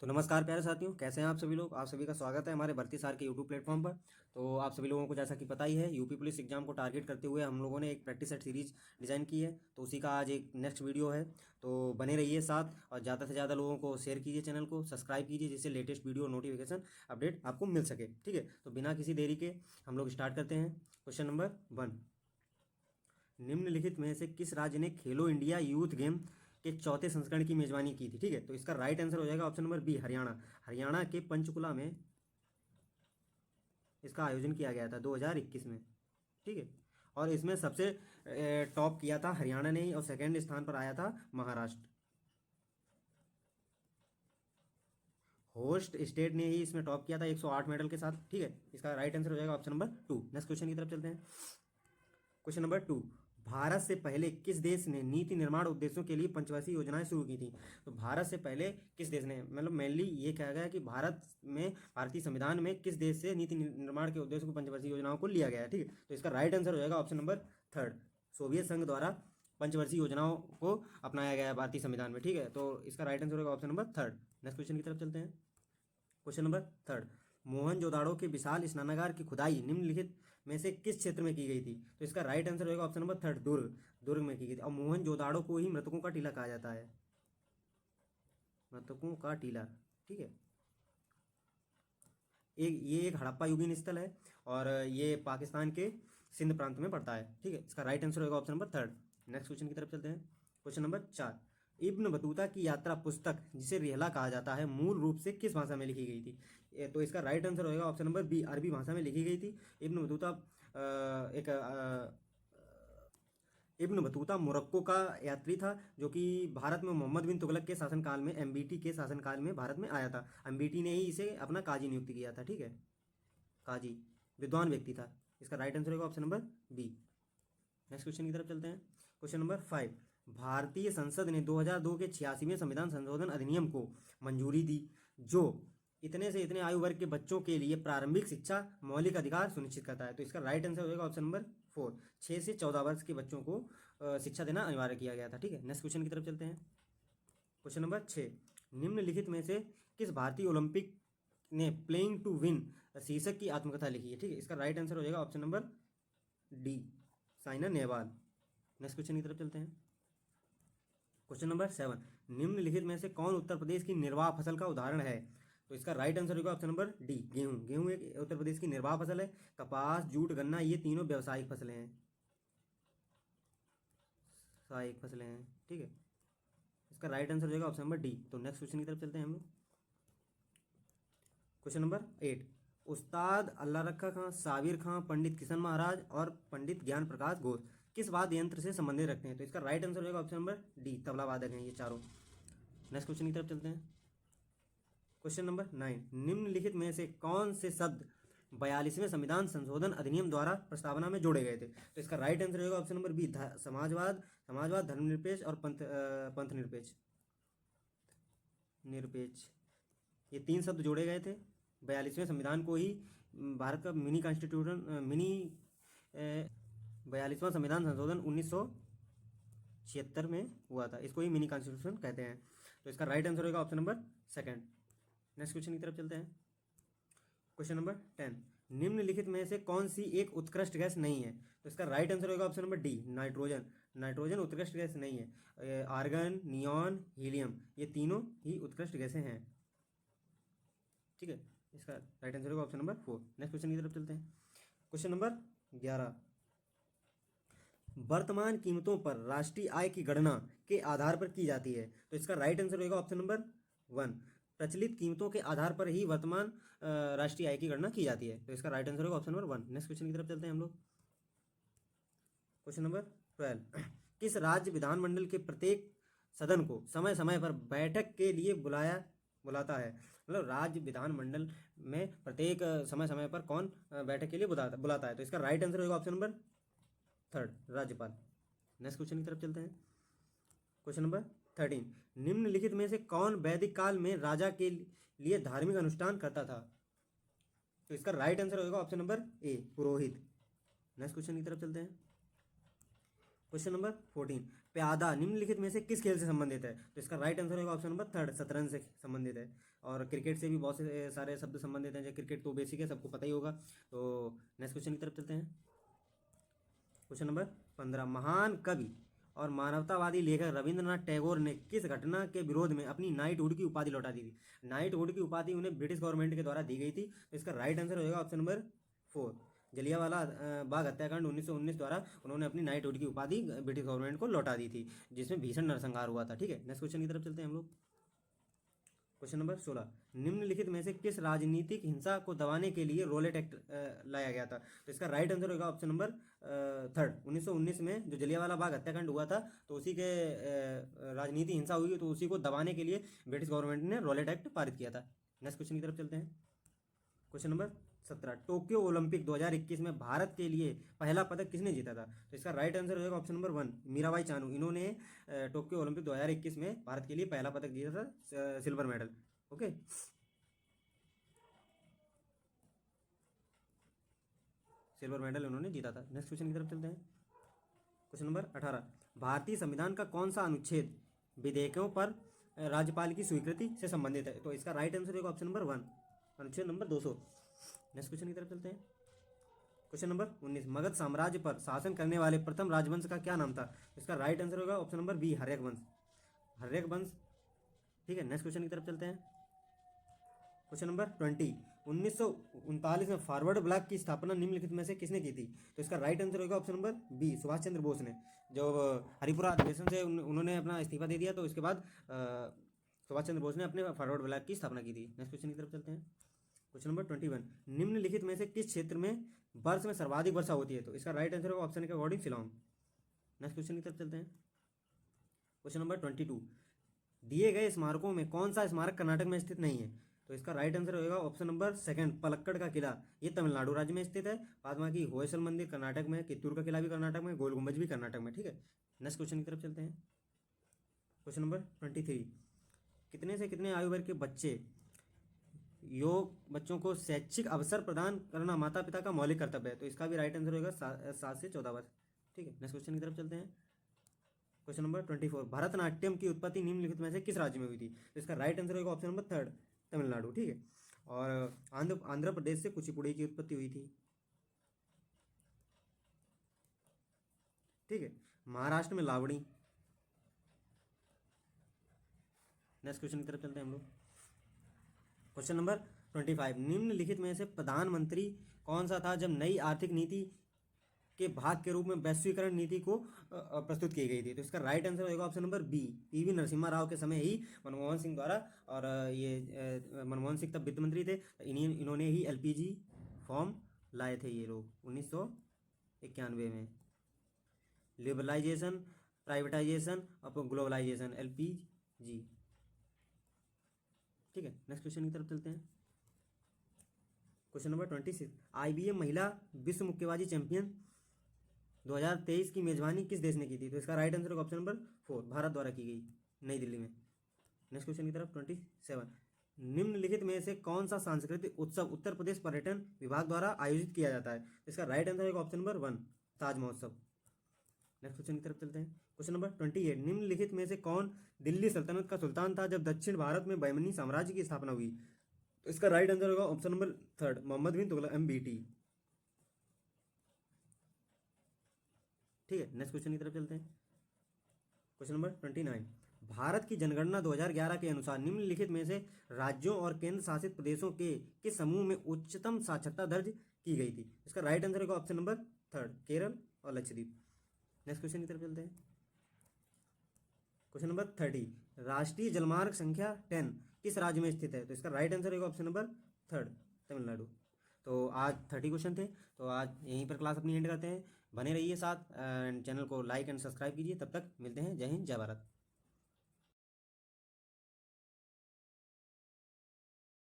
तो नमस्कार प्यारे साथियों, कैसे हैं आप सभी लोग। आप सभी का स्वागत है हमारे भर्ती सार के यूट्यूब प्लेटफॉर्म पर। तो आप सभी लोगों को जैसा कि पता ही है, यूपी पुलिस एग्जाम को टारगेट करते हुए हम लोगों ने एक प्रैक्टिस सेट सीरीज डिज़ाइन की है। तो उसी का आज एक नेक्स्ट वीडियो है। तो बने रहिए साथ और ज़्यादा से ज़्यादा लोगों को शेयर कीजिए, चैनल को सब्सक्राइब कीजिए, जिससे लेटेस्ट वीडियो नोटिफिकेशन अपडेट आपको मिल सके। ठीक है, तो बिना किसी देरी के हम लोग स्टार्ट करते हैं। क्वेश्चन नंबर 1, निम्नलिखित में से किस राज्य ने खेलो इंडिया यूथ गेम के चौथे संस्करण की मेजबानी की थी। ठीक है, तो इसका राइट आंसर हो जाएगा option number B, Haryana. Haryana के पंचकुला में इसका आयोजन किया गया था 2021 में। ठीक है, और इसमें सबसे टॉप किया था हरियाणा ने ही, और सेकेंड स्थान पर आया था महाराष्ट्र। होस्ट स्टेट ने ही इसमें टॉप किया था 108 मेडल के साथ। ठीक है, इसका राइट आंसर हो जाएगा ऑप्शन नंबर 2। नेक्स्ट क्वेश्चन की तरफ चलते हैं। क्वेश्चन नंबर 2, भारत से पहले किस देश ने नीति निर्माण उद्देश्यों के लिए पंचवर्षीय योजनाएं शुरू की थी। तो भारत से पहले किस देश ने, मतलब मेनली ये कहा गया है कि भारत में, भारतीय संविधान में किस देश से नीति निर्माण के उद्देश्यों को पंचवर्षीय योजनाओं को लिया गया है। ठीक है, तो इसका राइट आंसर हो जाएगा ऑप्शन नंबर 3, सोवियत संघ द्वारा पंचवर्षीय योजनाओं को अपनाया गया है भारतीय संविधान में। ठीक है, तो इसका राइट आंसर होगा ऑप्शन नंबर 3। नेक्स्ट क्वेश्चन की तरफ चलते हैं। क्वेश्चन नंबर 3, मोहनजोदाड़ो के विशाल स्नानागार की खुदाई निम्नलिखित में से किस क्षेत्र में की गई थी। तो इसका राइट आंसर होगा ऑप्शन नंबर 3, दुर्ग। दुर्ग में की गई थी, और मोहनजोदाड़ो को ही मृतकों का टीला कहा जाता है, मृतकों का टीला। ठीक है, एक हड़प्पा युगीन स्थल है, और ये पाकिस्तान के सिंध प्रांत में पड़ता है। ठीक है, इसका राइट आंसर होगा ऑप्शन नंबर 3। नेक्स्ट क्वेश्चन की तरफ चलते हैं। क्वेश्चन नंबर 4, इब्न बतूता की यात्रा पुस्तक, जिसे रिहला कहा जाता है, मूल रूप से किस भाषा में लिखी गई थी। तो इसका राइट आंसर होगा ऑप्शन नंबर बी, अरबी भाषा में लिखी गई थी। इब्न बतूता मोरक्को का यात्री था, जो कि भारत में मोहम्मद बिन तुगलक के शासनकाल में, एमबीटी के शासनकाल में भारत में आया था। एमबीटी ने ही इसे अपना काजी नियुक्त किया था। ठीक है, काजी विद्वान व्यक्ति था। इसका राइट आंसर होगा option number B. Next question की तरफ चलते हैं। क्वेश्चन नंबर 5, भारतीय संसद ने 2002 के 86वें संविधान संशोधन अधिनियम को मंजूरी दी, जो इतने से इतने आयु वर्ग के बच्चों के लिए प्रारंभिक शिक्षा मौलिक अधिकार सुनिश्चित करता है। तो इसका राइट आंसर होगा ऑप्शन नंबर 4, 6 से 14 वर्ष के बच्चों को शिक्षा देना अनिवार्य किया गया था। ठीक है, नेक्स्ट क्वेश्चन की तरफ चलते हैं। क्वेश्चन नंबर 6, निम्नलिखित में से किस भारतीय ओलंपिक ने प्लेइंग टू विन शीर्षक की आत्मकथा लिखी है। ठीक है, इसका राइट आंसर हो जाएगा option number D, Saina Nehwal. Next question की तरफ चलते हैं। क्वेश्चन नंबर 7, निम्नलिखित में से कौन उत्तर प्रदेश की निर्वाह फसल का उदाहरण है। तो इसका राइट आंसर होगा ऑप्शन नंबर डी, गेहूं। गेहूं एक उत्तर प्रदेश की निर्वाह फसल है। कपास, जूट, गन्ना, ये तीनों व्यावसायिक फसलें हैं, सहायक फसलें हैं। ठीक है, इसका राइट आंसर हो जाएगा ऑप्शन नंबर डी। तो नेक्स्ट क्वेश्चन की तरफ चलते हैं हम लोग। क्वेश्चन नंबर 8, उस्ताद अल्लाह रखा खां, साबिर खां, पंडित किशन महाराज और पंडित ज्ञान प्रकाश घोष किस वाद्य यंत्र से संबंधित रखते हैं। तो इसका राइट आंसर होगा ऑप्शन नंबर डी, तबला वादक हैं ये चारों। नेक्स्ट क्वेश्चन की तरफ चलते हैं। क्वेश्चन नंबर 9, निम्नलिखित में से कौन से शब्द 42वें संविधान संशोधन अधिनियम द्वारा प्रस्तावना में जोड़े गए थे। तो इसका राइट आंसर होगा ऑप्शन नंबर बी, समाजवाद, समाजवाद, धर्मनिरपेक्ष और पंथ निरपेक्ष, निरपेक्ष, ये 3 शब्द जोड़े गए थे 42वें संविधान को ही। भारत का मिनी कॉन्स्टिट्यूशन, मिनी 42वां संविधान संशोधन 1976 में हुआ था, इसको ही मिनी कॉन्स्टिट्यूशन कहते हैं। तो इसका राइट आंसर होगा ऑप्शन नंबर 2। नेक्स्ट क्वेश्चन की तरफ चलते हैं। क्वेश्चन नंबर 10, निम्नलिखित में से कौन सी एक उत्कृष्ट गैस नहीं है। तो इसका राइट आंसर होगा option number D, nitrogen. Nitrogen उत्कृष्ट गैस नहीं है। आर्गन, नियॉन, हीलियम, ये तीनों ही उत्कृष्ट गैसें हैं। ठीक है, इसका राइट आंसर होगा ऑप्शन नंबर 4। नेक्स्ट क्वेश्चन की तरफ चलते हैं। क्वेश्चन नंबर 11, वर्तमान कीमतों पर राष्ट्रीय आय की गणना के आधार पर की जाती है। तो इसका राइट आंसर होगा ऑप्शन नंबर 1, प्रचलित कीमतों के आधार पर ही वर्तमान राष्ट्रीय आय की गणना की जाती है। तो इसका राइट आंसर होगा ऑप्शन नंबर 1। नेक्स्ट क्वेश्चन की तरफ चलते हैं हम लोग। क्वेश्चन नंबर 12, किस राज्य विधानमंडल के प्रत्येक सदन को समय समय पर बैठक के लिए बुलाता है। मतलब राज्य विधानमंडल में प्रत्येक समय समय पर कौन बैठक के लिए बुलाता है। तो इसका राइट आंसर होगा ऑप्शन नंबर 3, राज्यपाल। नेक्स्ट क्वेश्चन की तरफ चलते हैं। क्वेश्चन नंबर 13, निम्नलिखित में से कौन वैदिक काल में राजा के लिए धार्मिक अनुष्ठान करता था। तो इसका राइट आंसर होगा option number A, Purohit. Next question की तरफ चलते हैं। क्वेश्चन नंबर 14, प्यादा निम्नलिखित में से किस खेल से संबंधित है। तो इसका राइट आंसर होगा ऑप्शन नंबर 3, शतरंज से संबंधित है। और क्रिकेट से भी बहुत से सारे शब्द संबंधित हैं, जैसे क्रिकेट तो बेसिक है, सबको पता ही होगा। तो नेक्स्ट क्वेश्चन की तरफ चलते हैं। क्वेश्चन नंबर 15, महान कवि और मानवतावादी लेखक रविंद्रनाथ टैगोर ने किस घटना के विरोध में अपनी नाइटहुड की उपाधि लौटा दी थी? नाइटहुड की उपाधि उन्हें ब्रिटिश गवर्नमेंट के द्वारा दी गई थी। तो इसका राइट आंसर होगा ऑप्शन नंबर 4, जलियांवाला बाग हत्याकांड 1919 द्वारा उन्होंने अपनी नाइटहुड की उपाधि ब्रिटिश गवर्नमेंट को लौटा दी थी, जिसमें भीषण नरसंहार हुआ था। ठीक है, नेक्स्ट क्वेश्चन की तरफ चलते हैं हम लोग। क्वेश्चन नंबर 16, निम्नलिखित में से किस राजनीतिक हिंसा को दबाने के लिए रोलेट एक्ट लाया गया था? तो इसका राइट आंसर होगा ऑप्शन नंबर 3, 1919 में जो जलियांवाला बाग हत्याकांड हुआ था, तो उसी के राजनीति हिंसा हुई, तो उसी को दबाने के लिए ब्रिटिश गवर्नमेंट ने रोलेट एक्ट पारित किया था। नेक्स्ट क्वेश्चन की तरफ चलते हैं। क्वेश्चन नंबर 17, टोक्यो ओलंपिक 2021 में भारत के लिए पहला पदक किसने जीता था? तो इसका राइट आंसर होगा ऑप्शन नंबर 1, मीराबाई चानू। इन्होंने टोक्यो ओलंपिक 2021 में भारत के लिए पहला पदक जीता था, silver medal. Okay, silver medal उन्होंने जीता था। नेक्स्ट क्वेश्चन की तरफ चलते हैं। क्वेश्चन नंबर 18, भारतीय संविधान का कौन सा अनुच्छेद विधेयकों पर राज्यपाल की स्वीकृति से संबंधित है? तो इसका राइट आंसर होगा ऑप्शन नंबर 1, अनुच्छेद नंबर 200। नेक्स्ट क्वेश्चन की तरफ चलते हैं। क्वेश्चन नंबर 19, मगध साम्राज्य पर शासन करने वाले प्रथम राजवंश का क्या नाम था? इसका राइट आंसर होगा ऑप्शन नंबर बी, हर्यक वंश। हर्यक वंश। ठीक है, नेक्स्ट क्वेश्चन की तरफ चलते हैं। क्वेश्चन नंबर 20, 1939 में फॉरवर्ड ब्लॉक की स्थापना निम्नलिखित में से किसने की थी? तो इसका राइट आंसर होगा option number B, Subhash Chandra Bose ने। जब हरिपुरा अधिवेशन से उन्होंने अपना इस्तीफा दे दिया, तो इसके बाद सुभाष चंद्र बोस ने अपने फॉरवर्ड ब्लॉक की स्थापना की थी। नेक्स्ट क्वेश्चन की तरफ चलते हैं। क्वेश्चन नंबर 21, निम्नलिखित में से किस क्षेत्र में वर्ष में सर्वाधिक वर्षा होती है? तो इसका राइट आंसर होगा ऑप्शन के अकॉर्डिंग शिलांग। नेक्स्ट क्वेश्चन की तरफ चलते हैं। क्वेश्चन नंबर 22, दिए गए स्मारकों में कौन सा स्मारक कर्नाटक में स्थित नहीं है? तो इसका राइट आंसर होगा ऑप्शन नंबर 2, पलक्कड़ का किला। ये तमिलनाडु राज्य में स्थित है। बाद बाकी होयसल मंदिर कर्नाटक में, कित्तूर का किला भी कर्नाटक में, गोल गुंबज भी कर्नाटक में। ठीक है, नेक्स्ट क्वेश्चन की तरफ चलते हैं। क्वेश्चन नंबर 23, कितने से कितने आयु वर्ग के बच्चों को शैक्षिक अवसर प्रदान करना माता पिता का मौलिक कर्तव्य है? तो इसका भी राइट आंसर होगा 7 से 14 वर्ष। ठीक है, नेक्स्ट क्वेश्चन की तरफ चलते हैं। क्वेश्चन नंबर 24, भरतनाट्यम की उत्पत्ति निम्नलिखित में से किस राज्य में हुई थी? तो इसका राइट आंसर होगा ऑप्शन नंबर 3, तमिलनाडु। ठीक है, और आंध्र प्रदेश से कुचिपुड़ी की उत्पत्ति हुई थी। ठीक है, महाराष्ट्र में लावणी। नेक्स्ट क्वेश्चन की तरफ चलते हैं हम लोग। क्वेश्चन नंबर 25, निम्नलिखित में से प्रधानमंत्री कौन सा था जब नई आर्थिक नीति के भाग के रूप में वैश्वीकरण नीति को प्रस्तुत की गई थी? तो इसका राइट आंसर होगा option number B, PV Narasimha Rao के समय ही मनमोहन सिंह द्वारा, और ये मनमोहन सिंह तब वित्त मंत्री थे, इन्होंने ही एलपीजी फॉर्म लाए थे ये लोग 1991 में। लिबरलाइजेशन, प्राइवेटाइजेशन और ग्लोबलाइजेशन, एलपीजी। ठीक है, नेक्स्ट क्वेश्चन की तरफ चलते हैं। क्वेश्चन नंबर 26, IBM महिला विश्व मुक्केबाजी चैंपियन 2023 की मेजबानी किस देश ने की थी? तो इसका राइट आंसर होगा ऑप्शन नंबर 4, भारत द्वारा की गई, नई दिल्ली में। नेक्स्ट क्वेश्चन की तरफ 27, निम्नलिखित में से कौन सा सांस्कृतिक उत्सव उत्तर प्रदेश पर्यटन विभाग द्वारा आयोजित किया जाता है? इसका राइट आंसर होगा ऑप्शन नंबर 1, ताज महोत्सव। नेक्स्ट क्वेश्चन की तरफ चलते हैं। क्वेश्चन नंबर 28, निम्नलिखित में से कौन दिल्ली सल्तनत का सुल्तान था जब दक्षिण भारत में बहमनी साम्राज्य की स्थापना हुई? तो इसका राइट आंसर होगा ऑप्शन नंबर 3, मोहम्मद बिन तुगलक, MBT। ठीक है, नेक्स्ट क्वेश्चन की तरफ चलते हैं। क्वेश्चन नंबर 29, भारत की जनगणना 2011 के अनुसार निम्नलिखित में से राज्यों और केंद्र शासित प्रदेशों के किस समूह में उच्चतम साक्षरता दर्ज की गई थी? इसका राइट आंसर होगा ऑप्शन नंबर 3, केरल और लक्षद्वीप। नेक्स्ट क्वेश्चन की तरफ चलते हैं। क्वेश्चन नंबर 30, राष्ट्रीय जलमार्ग संख्या 10 किस राज्य में स्थित है? तो इसका राइट आंसर होगा ऑप्शन नंबर 3, तमिलनाडु। तो आज 30 क्वेश्चन थे, तो आज यहीं पर क्लास अपनी एंड करते हैं। बने रहिए साथ, एंड चैनल को लाइक एंड सब्सक्राइब कीजिए। तब तक मिलते हैं। जय हिंद, जय भारत।